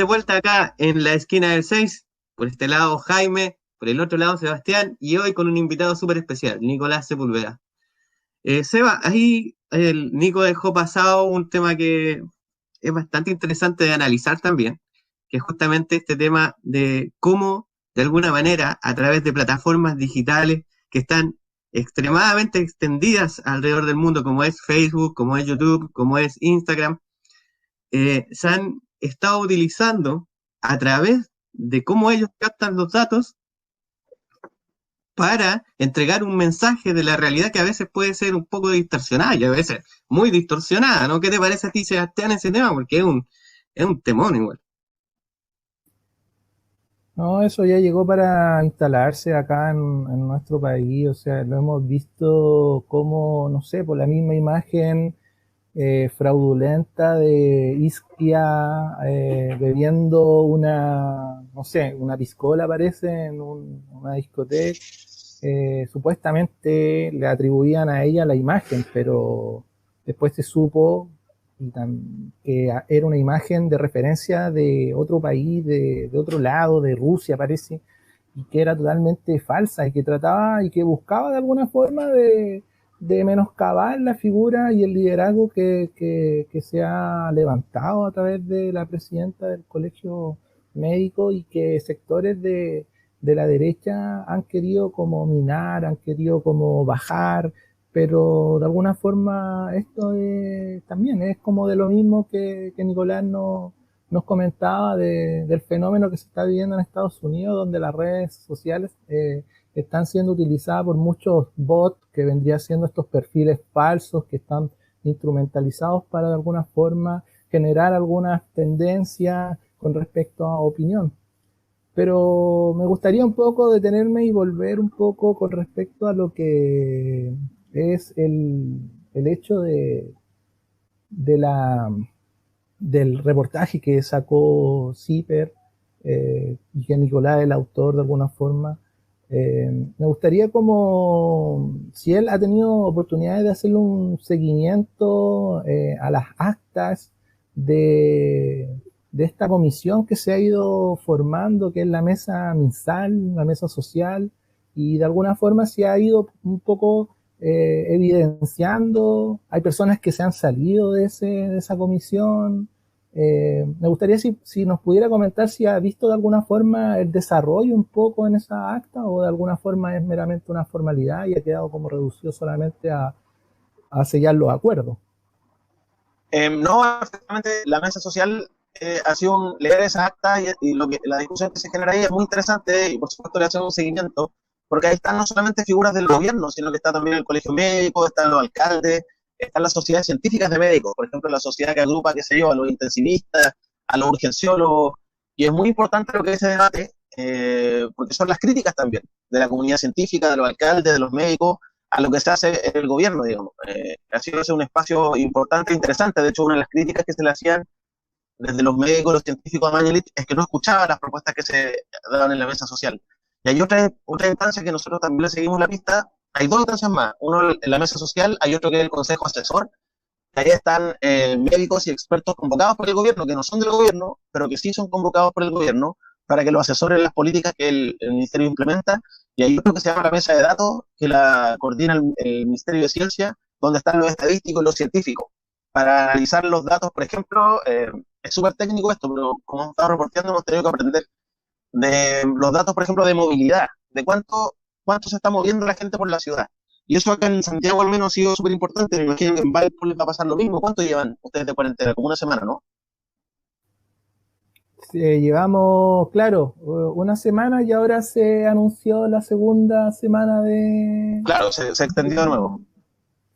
vuelta acá en la esquina del 6, por este lado Jaime, por el otro lado Sebastián, y hoy con un invitado súper especial, Nicolás Sepúlveda. Seba, ahí el Nico dejó pasado un tema que es bastante interesante de analizar también, que es justamente este tema de cómo, de alguna manera, a través de plataformas digitales que están extremadamente extendidas alrededor del mundo, como es Facebook, como es YouTube, como es Instagram, se han estado utilizando a través de cómo ellos captan los datos para entregar un mensaje de la realidad que a veces puede ser un poco distorsionada y a veces muy distorsionada, ¿no? ¿Qué te parece a ti, Sebastián, ese tema? Porque es un temón igual. No, eso ya llegó para instalarse acá en nuestro país, o sea, lo hemos visto como, no sé, por la misma imagen fraudulenta de Isquia bebiendo una, no sé, una piscola parece en una discoteca. Supuestamente le atribuían a ella la imagen, pero después se supo que era una imagen de referencia de otro país, de otro lado, de Rusia parece, y que era totalmente falsa y que trataba y que buscaba de alguna forma de menoscabar la figura y el liderazgo que se ha levantado a través de la presidenta del colegio médico y que sectores de la derecha han querido como minar, han querido como bajar, pero de alguna forma esto también es como de lo mismo que Nicolás nos comentaba del fenómeno que se está viviendo en Estados Unidos, donde las redes sociales están siendo utilizadas por muchos bots, que vendrían siendo estos perfiles falsos que están instrumentalizados para de alguna forma generar algunas tendencias con respecto a opinión. Pero me gustaría un poco detenerme y volver un poco con respecto a lo que es el hecho del reportaje que sacó CIPER y que Nicolás es el autor de alguna forma. Me gustaría como si él ha tenido oportunidades de hacerle un seguimiento a las actas de esta comisión que se ha ido formando, que es la mesa MinSal, la mesa social, y de alguna forma se ha ido un poco evidenciando. Hay personas que se han salido de esa comisión. Me gustaría si nos pudiera comentar si ha visto de alguna forma el desarrollo un poco en esa acta o de alguna forma es meramente una formalidad y ha quedado como reducido solamente a sellar los acuerdos. No, efectivamente, la mesa social ha sido leer esa acta y la discusión que se genera ahí es muy interesante y por supuesto le hacemos un seguimiento, porque ahí están no solamente figuras del gobierno, sino que está también el colegio médico, están los alcaldes, están las sociedades científicas de médicos, por ejemplo, la sociedad que agrupa, qué sé yo, a los intensivistas, a los urgenciólogos, y es muy importante lo que es ese debate, porque son las críticas también de la comunidad científica, de los alcaldes, de los médicos, a lo que se hace en el gobierno, digamos. Ha sido ese un espacio importante e interesante. De hecho, una de las críticas que se le hacían desde los médicos, los científicos a Mañalich, es que no escuchaba las propuestas que se daban en la mesa social. Y hay otra instancia que nosotros también le seguimos la pista. Hay dos instancias más. Uno en la mesa social, hay otro que es el consejo asesor. Ahí están médicos y expertos convocados por el gobierno, que no son del gobierno, pero que sí son convocados por el gobierno para que lo asesoren las políticas que el ministerio implementa. Y hay otro que se llama la mesa de datos, que la coordina el Ministerio de Ciencia, donde están los estadísticos y los científicos, para analizar los datos. Por ejemplo, es súper técnico esto, pero como hemos estado reporteando, hemos tenido que aprender de los datos, por ejemplo, de movilidad, de cuánto se está moviendo la gente por la ciudad. Y eso acá en Santiago al menos ha sido súper importante. Me imagino que en Valpo les va a pasar lo mismo. ¿Cuánto llevan ustedes de cuarentena? Como una semana, ¿no? Llevamos, claro, una semana y ahora se anunció la segunda semana de... Claro, se extendió de nuevo.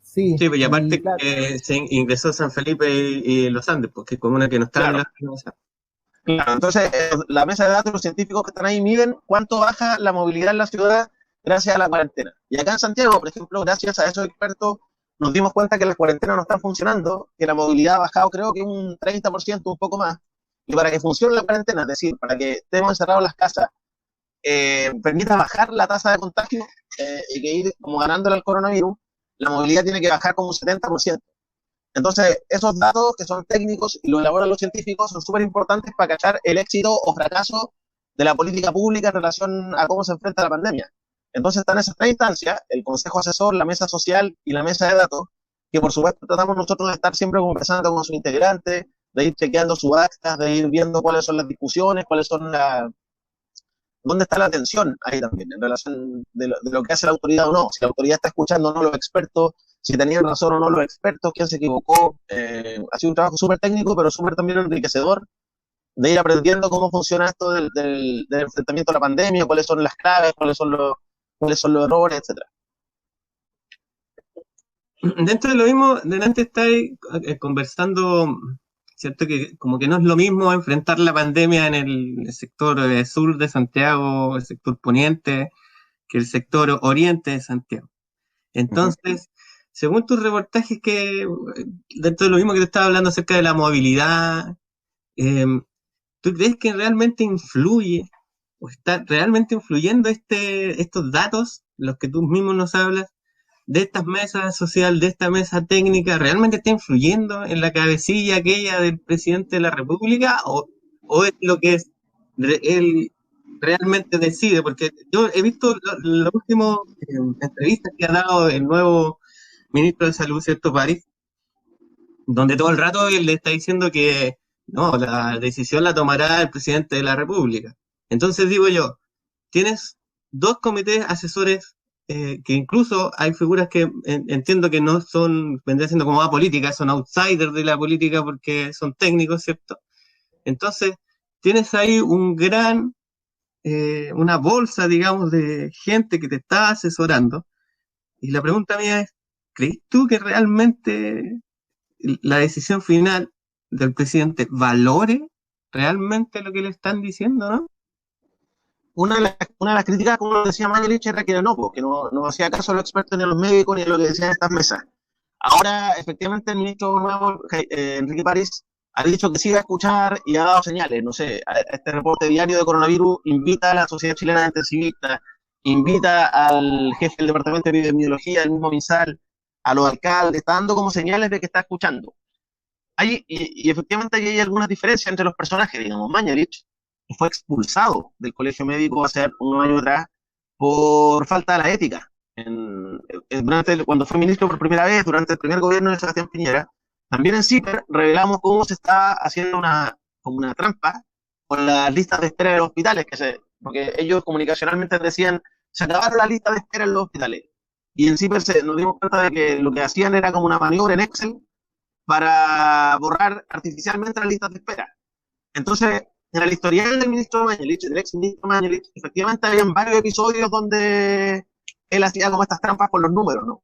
Sí, y aparte claro, se ingresó San Felipe y Los Andes, porque es como una que no está en la... Claro, entonces la mesa de datos, los científicos que están ahí miden cuánto baja la movilidad en la ciudad gracias a la cuarentena. Y acá en Santiago, por ejemplo, gracias a esos expertos, nos dimos cuenta que las cuarentenas no están funcionando, que la movilidad ha bajado creo que un 30%, un poco más. Y para que funcione la cuarentena, es decir, para que estemos encerrados en las casas, permita bajar la tasa de contagio y que ir como ganándole al coronavirus, la movilidad tiene que bajar como un 70%. Entonces, esos datos que son técnicos y los elaboran los científicos son súper importantes para cachar el éxito o fracaso de la política pública en relación a cómo se enfrenta la pandemia. Entonces están esas tres instancias, el consejo asesor, la mesa social y la mesa de datos, que por supuesto tratamos nosotros de estar siempre conversando con sus integrantes, de ir chequeando sus actas, de ir viendo cuáles son las discusiones, cuáles son dónde está la atención ahí también, en relación de lo que hace la autoridad o no, si la autoridad está escuchando o no los expertos, si tenían razón o no los expertos, quién se equivocó. Ha sido un trabajo súper técnico, pero súper también enriquecedor, de ir aprendiendo cómo funciona esto del enfrentamiento a la pandemia, cuáles son las claves, cuáles son los errores, etcétera. Dentro de lo mismo, delante estáis conversando, ¿cierto? Que como que no es lo mismo enfrentar la pandemia en el sector sur de Santiago, el sector poniente, que el sector oriente de Santiago. Entonces, según tus reportajes, que dentro de lo mismo que te estaba hablando acerca de la movilidad, ¿tú crees que realmente influye o está realmente influyendo estos datos, los que tú mismo nos hablas, de estas mesas social, de esta mesa técnica, realmente está influyendo en la cabecilla aquella del presidente de la República o es lo que él realmente decide? Porque yo he visto las últimas entrevistas que ha dado el nuevo ministro de Salud, ¿cierto, París? Donde todo el rato él le está diciendo que no, la decisión la tomará el presidente de la República. Entonces digo yo, tienes dos comités asesores que incluso hay figuras que entiendo que no son, vendrían siendo como políticas, son outsiders de la política porque son técnicos, ¿cierto? Entonces, tienes ahí una bolsa, digamos, de gente que te está asesorando. Y la pregunta mía es, ¿crees tú que realmente la decisión final del presidente valore realmente lo que le están diciendo, no? Una de las críticas, como decía Mañalich, era que no hacía caso a los expertos ni a los médicos ni a lo que decían estas mesas. Ahora, efectivamente, el ministro nuevo, Enrique París, ha dicho que sí va a escuchar y ha dado señales. No sé, a este reporte diario de coronavirus invita a la Sociedad Chilena de Intensivistas, invita al jefe del Departamento de Epidemiología, el mismo MinSal, a los alcaldes, está dando como señales de que está escuchando. Y efectivamente hay algunas diferencias entre los personajes, digamos. Mañalich fue expulsado del colegio médico hace unos años atrás por falta de la ética. Cuando fue ministro por primera vez, durante el primer gobierno de Sebastián Piñera, también en CIPER revelamos cómo se estaba haciendo como una trampa con las listas de espera de los hospitales, porque ellos comunicacionalmente decían, se acabaron las listas de espera en los hospitales. Y en CIPER nos dimos cuenta de que lo que hacían era como una maniobra en Excel para borrar artificialmente las listas de espera. Entonces, en el historial del ministro Mañalich, del ex ministro Mañalich, efectivamente habían varios episodios donde él hacía como estas trampas con los números, ¿no?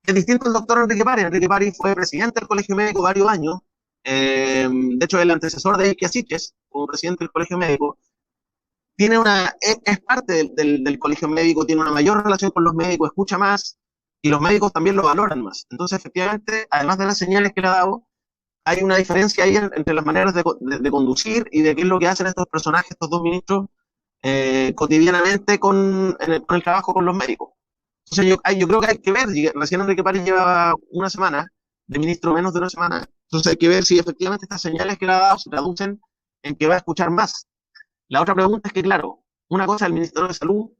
Es distinto el doctor Enrique París. Enrique París fue presidente del Colegio Médico varios años, de hecho el antecesor de Iker Siches, como presidente del Colegio Médico, es parte del Colegio Médico, tiene una mayor relación con los médicos, escucha más, y los médicos también lo valoran más. Entonces, efectivamente, además de las señales que le ha dado, hay una diferencia ahí entre las maneras de conducir y de qué es lo que hacen estos personajes, estos dos ministros, cotidianamente con el trabajo con los médicos. Entonces yo creo que hay que ver, recién Enrique París lleva una semana, de ministro menos de una semana, entonces hay que ver si efectivamente estas señales que le ha dado se traducen en que va a escuchar más. La otra pregunta es que, claro, una cosa es el Ministerio de Salud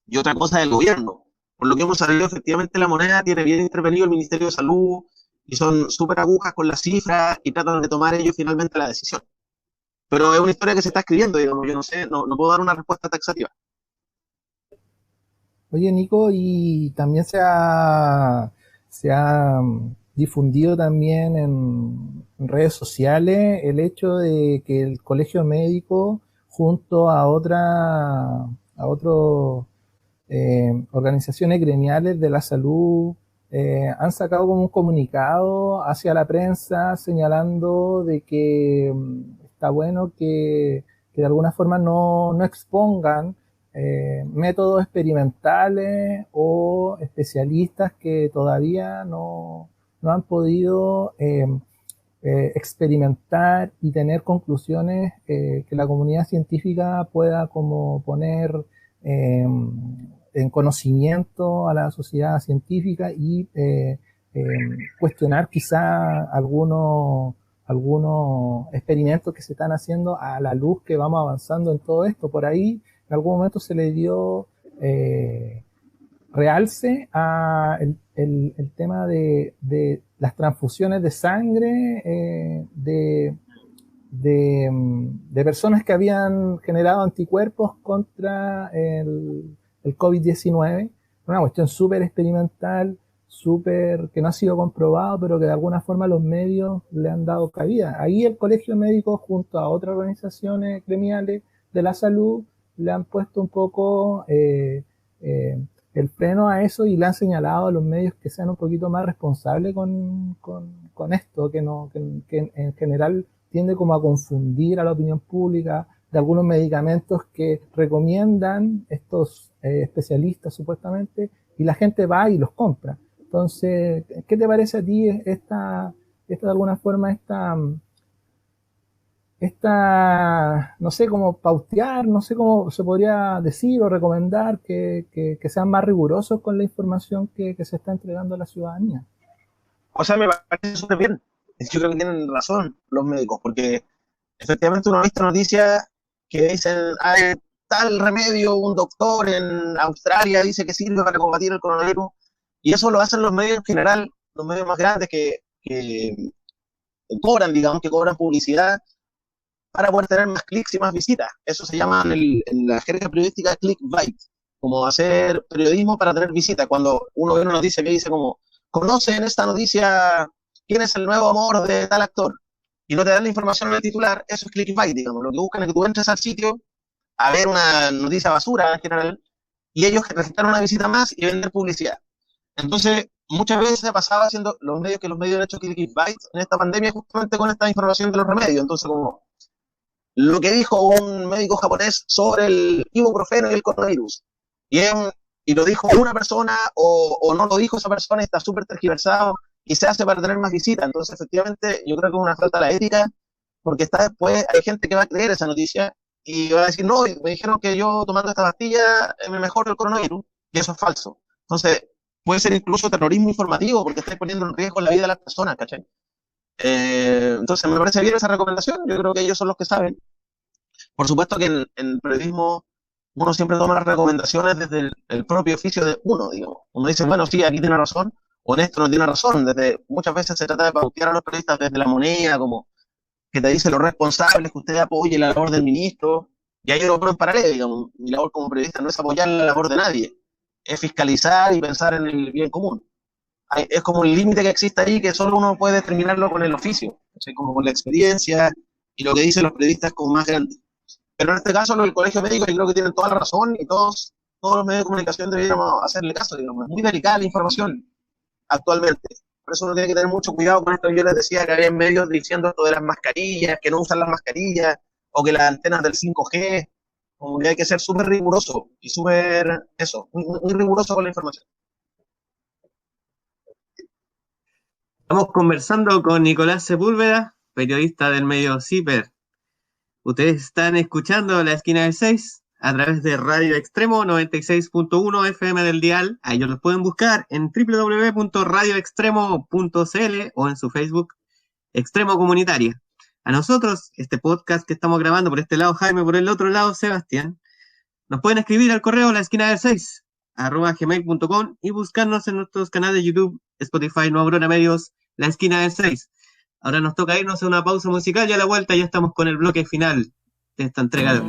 y otra cosa es el gobierno. Por lo que hemos sabido, efectivamente la moneda tiene bien intervenido el Ministerio de Salud, y son súper agujas con las cifras y tratan de tomar ellos finalmente la decisión. Pero es una historia que se está escribiendo, digamos, yo no sé, no puedo dar una respuesta taxativa. Oye, Nico, y también se ha difundido también en redes sociales el hecho de que el colegio médico junto a otras organizaciones gremiales de la salud han sacado como un comunicado hacia la prensa señalando de que está bueno que de alguna forma no expongan métodos experimentales o especialistas que todavía no han podido experimentar y tener conclusiones que la comunidad científica pueda como poner en conocimiento a la sociedad científica y cuestionar quizá algunos experimentos que se están haciendo a la luz que vamos avanzando en todo esto. Por ahí en algún momento se le dio realce a el tema de las transfusiones de sangre de personas que habían generado anticuerpos contra el COVID-19, una cuestión súper experimental, que no ha sido comprobado, pero que de alguna forma los medios le han dado cabida. Ahí el Colegio Médico, junto a otras organizaciones gremiales de la salud, le han puesto un poco el freno a eso y le han señalado a los medios que sean un poquito más responsables con esto, que en general tiende como a confundir a la opinión pública de algunos medicamentos que recomiendan estos especialistas supuestamente, y la gente va y los compra. Entonces, ¿qué te parece a ti esta de alguna forma, no sé cómo pautear, no sé cómo se podría decir o recomendar que sean más rigurosos con la información que se está entregando a la ciudadanía? O sea, me parece súper bien. Yo creo que tienen razón los médicos, porque efectivamente uno ha visto noticias que dicen, hay tal remedio, un doctor en Australia dice que sirve para combatir el coronavirus, y eso lo hacen los medios en general, los medios más grandes que cobran, digamos, que cobran publicidad para poder tener más clics y más visitas. Eso se llama en la jerga periodística clickbait, como hacer periodismo para tener visitas. Cuando uno ve una noticia que dice como, conoce en esta noticia quién es el nuevo amor de tal actor, y no te dan la información en el titular, eso es clickbait, digamos. Lo que buscan es que tú entres al sitio a ver una noticia basura en general, y ellos necesitan una visita más y vender publicidad. Entonces, muchas veces se pasaba haciendo los medios han hecho clickbait en esta pandemia justamente con esta información de los remedios. Entonces, como lo que dijo un médico japonés sobre el ibuprofeno y el coronavirus, y lo dijo una persona o no lo dijo esa persona, y está súper tergiversado y se hace para tener más visitas. Entonces, efectivamente, yo creo que es una falta de la ética, porque después hay gente que va a creer esa noticia y va a decir, no, me dijeron que yo tomando esta pastilla me mejora el coronavirus, y eso es falso. Entonces, puede ser incluso terrorismo informativo, porque estáis poniendo en riesgo la vida de las personas, ¿cachai? Entonces, me parece bien esa recomendación. Yo creo que ellos son los que saben. Por supuesto que en periodismo uno siempre toma las recomendaciones desde el propio oficio de uno, digamos. Uno dice, bueno, sí, aquí tiene razón, o en esto no tiene razón. Muchas veces se trata de pautear a los periodistas desde la moneda, como que te dice los responsables, que usted apoye la labor del ministro, y ahí lo ponen en paralelo, digamos. Mi labor como periodista no es apoyar la labor de nadie, es fiscalizar y pensar en el bien común. Es como el límite que existe ahí, que solo uno puede determinarlo con el oficio, o sea, como con la experiencia y lo que dicen los periodistas como más grandes. Pero en este caso, el Colegio Médico, yo creo que tienen toda la razón, y todos los medios de comunicación deberíamos hacerle caso, digamos. Es muy delicada la información actualmente. Por eso uno tiene que tener mucho cuidado con esto. Yo les decía que había medios diciendo esto de las mascarillas, que no usan las mascarillas, o que las antenas del 5G, como que hay que ser súper riguroso, y muy riguroso con la información. Estamos conversando con Nicolás Sepúlveda, periodista del medio CIPER. Ustedes están escuchando La Esquina del 6 a través de Radio Extremo 96.1 FM del dial. Ahí los pueden buscar en www.radioextremo.cl o en su Facebook Extremo Comunitaria. A nosotros, este podcast que estamos grabando por este lado Jaime, por el otro lado Sebastián, nos pueden escribir al correo laesquina del6@gmail.com y buscarnos en nuestros canales de YouTube, Spotify, Nueva Aurora Medios, La Esquina del 6. Ahora nos toca irnos a una pausa musical y a la vuelta ya estamos con el bloque final de esta entrega de hoy.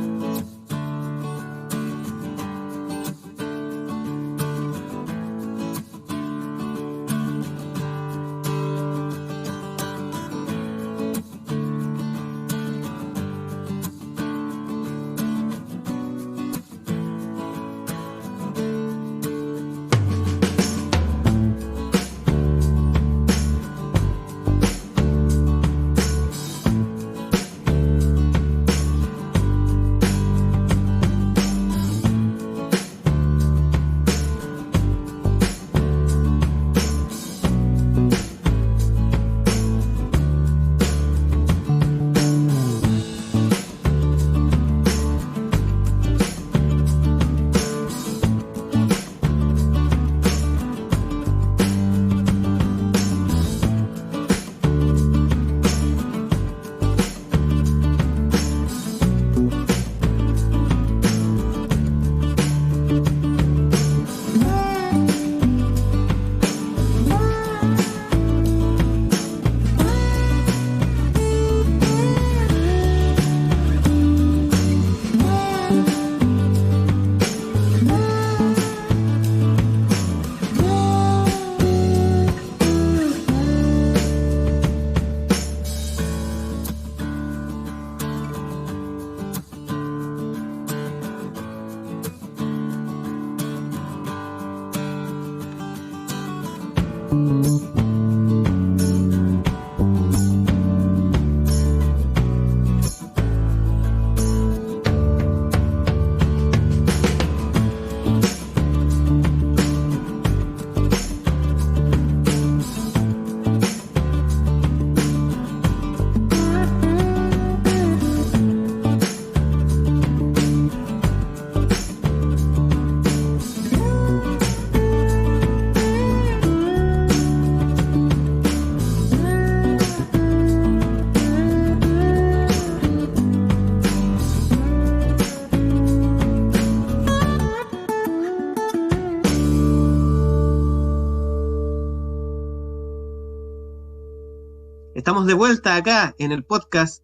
Estamos de vuelta acá en el podcast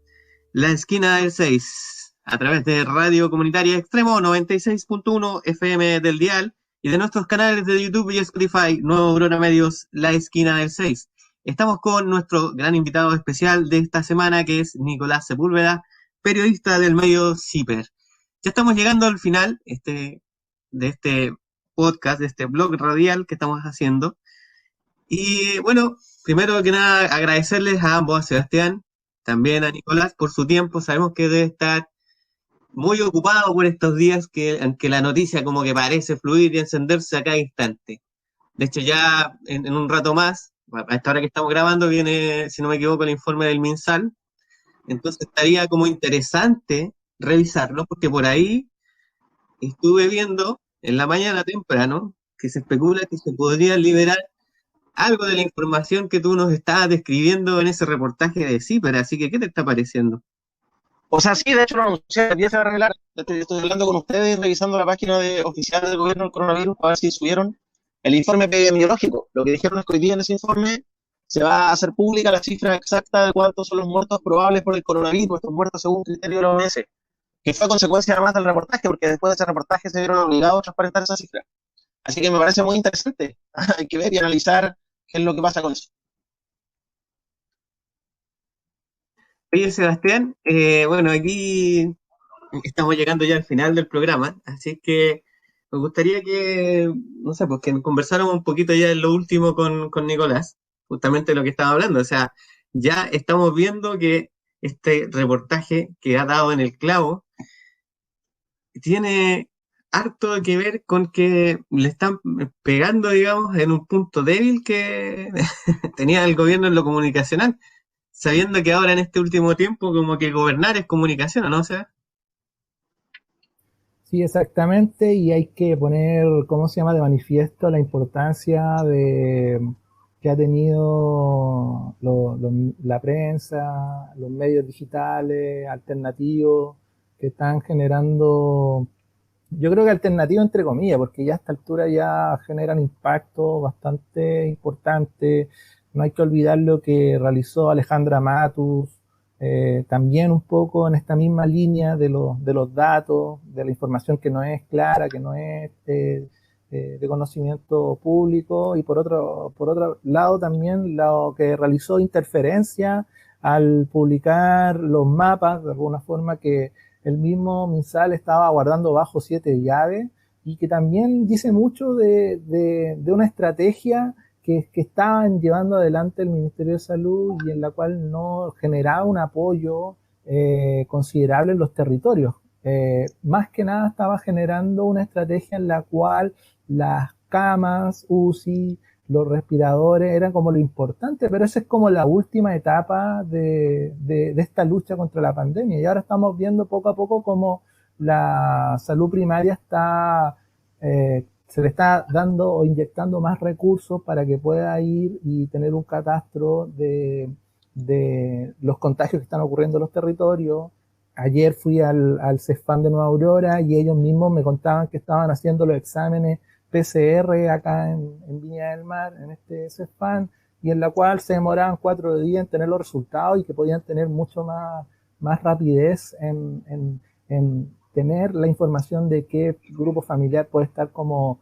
La Esquina del 6, a través de Radio Comunitaria Extremo 96.1 FM del dial y de nuestros canales de YouTube y Spotify, Nuevo Aurora Medios, La Esquina del 6. Estamos con nuestro gran invitado especial de esta semana, que es Nicolás Sepúlveda, periodista del medio CIPER. Ya estamos llegando al final de este podcast, de este blog radial que estamos haciendo. Y bueno, primero que nada, agradecerles a ambos, a Sebastián, también a Nicolás, por su tiempo. Sabemos que debe estar muy ocupado por estos días, aunque la noticia como que parece fluir y encenderse a cada instante. De hecho, ya en un rato más, a esta hora que estamos grabando, viene, si no me equivoco, el informe del MinSal. Entonces estaría como interesante revisarlo, porque por ahí estuve viendo en la mañana temprano que se especula que se podría liberar algo de la información que tú nos estabas describiendo en ese reportaje de CIPER, así que ¿qué te está pareciendo? O sea, sí, de hecho lo anuncié, el día se va a revelar. Estoy hablando con ustedes, revisando la página oficial del gobierno del coronavirus para ver si subieron el informe epidemiológico. Lo que dijeron es que hoy día en ese informe se va a hacer pública la cifra exacta de cuántos son los muertos probables por el coronavirus, estos muertos según criterio de la OMS, que fue consecuencia además del reportaje, porque después de ese reportaje se vieron obligados a transparentar esa cifra. Así que me parece muy interesante. Hay que ver y analizar qué es lo que pasa con eso. Oye, Sebastián, bueno, aquí estamos llegando ya al final del programa, así que me gustaría que, no sé, pues que conversáramos un poquito ya en lo último con Nicolás, justamente lo que estaba hablando. O sea, ya estamos viendo que este reportaje que ha dado en el clavo tiene harto que ver con que le están pegando, digamos, en un punto débil que tenía el gobierno en lo comunicacional, sabiendo que ahora en este último tiempo como que gobernar es comunicación, ¿no? O sea, Sí, exactamente, y hay que poner, ¿cómo se llama?, de manifiesto la importancia que ha tenido la prensa, los medios digitales, alternativos, que están generando, yo creo que alternativos entre comillas, porque ya a esta altura ya generan impacto bastante importante. No hay que olvidar lo que realizó Alejandra Matus, también un poco en esta misma línea de los datos, de la información que no es clara, que no es de conocimiento público, y por otro lado también lo que realizó Interferencia al publicar los mapas, de alguna forma que el mismo MinSal estaba guardando bajo 7 llaves, y que también dice mucho de una estrategia que estaban llevando adelante el Ministerio de Salud y en la cual no generaba un apoyo considerable en los territorios. Más que nada estaba generando una estrategia en la cual las camas, UCI, los respiradores eran como lo importante, pero esa es como la última etapa de esta lucha contra la pandemia, y ahora estamos viendo poco a poco cómo la salud primaria está se le está dando o inyectando más recursos para que pueda ir y tener un catastro de los contagios que están ocurriendo en los territorios. Ayer fui al CESFAM de Nueva Aurora y ellos mismos me contaban que estaban haciendo los exámenes PCR acá en Viña del Mar, en este CESFAM, y en la cual se demoraban 4 días en tener los resultados y que podían tener mucho más rapidez en tener la información de qué grupo familiar puede estar como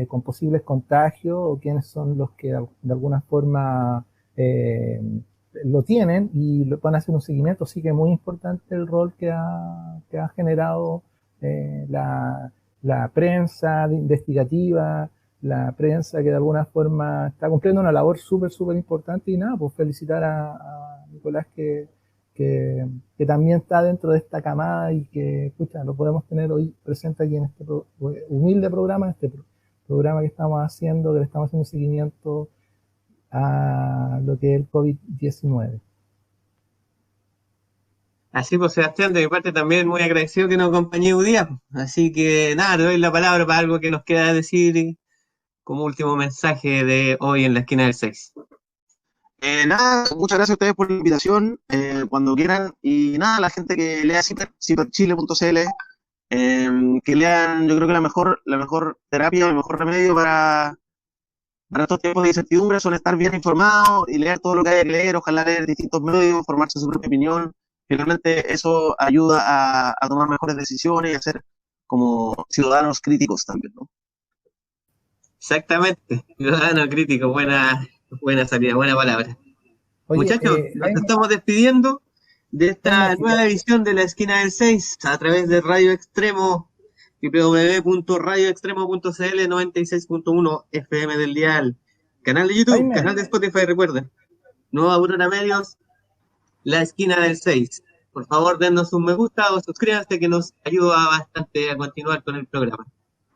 con posibles contagios o quiénes son los que de alguna forma lo tienen, y van a hacer un seguimiento. Así que es muy importante el rol que ha generado la prensa investigativa, la prensa que de alguna forma está cumpliendo una labor súper, súper importante. Y nada, pues felicitar a Nicolás que también está dentro de esta camada y que, escucha, lo podemos tener hoy presente aquí en este humilde programa, este programa que estamos haciendo, que le estamos haciendo seguimiento a lo que es el COVID-19. Así pues, Sebastián, de mi parte también muy agradecido que nos acompañe hoy día. Así que nada, te doy la palabra para algo que nos queda decir como último mensaje de hoy en la esquina del 6. Nada, muchas gracias a ustedes por la invitación, cuando quieran, y nada, la gente que lea ciperchile.cl, que lean, yo creo que la mejor terapia, el mejor remedio para estos tiempos de incertidumbre son estar bien informados y leer todo lo que haya que leer, ojalá leer distintos medios, formarse su propia opinión. Finalmente eso ayuda a tomar mejores decisiones y a ser como ciudadanos críticos también, ¿no? Exactamente, ciudadano crítico, buena salida, buena palabra. Oye, Muchachos, nos estamos despidiendo de esta nueva edición de la esquina del 6 a través de Radio Extremo, www.radioextremo.cl 96.1 FM del dial, canal de YouTube, canal de Spotify, recuerden, Nueva Aurora Medios, la esquina del 6. Por favor, dennos un me gusta o suscríbanse que nos ayuda bastante a continuar con el programa.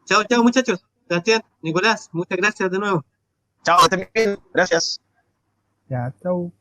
Chao, chao muchachos. Sebastián, Nicolás, muchas gracias de nuevo. Chao, estén bien. Gracias. Ya, chao.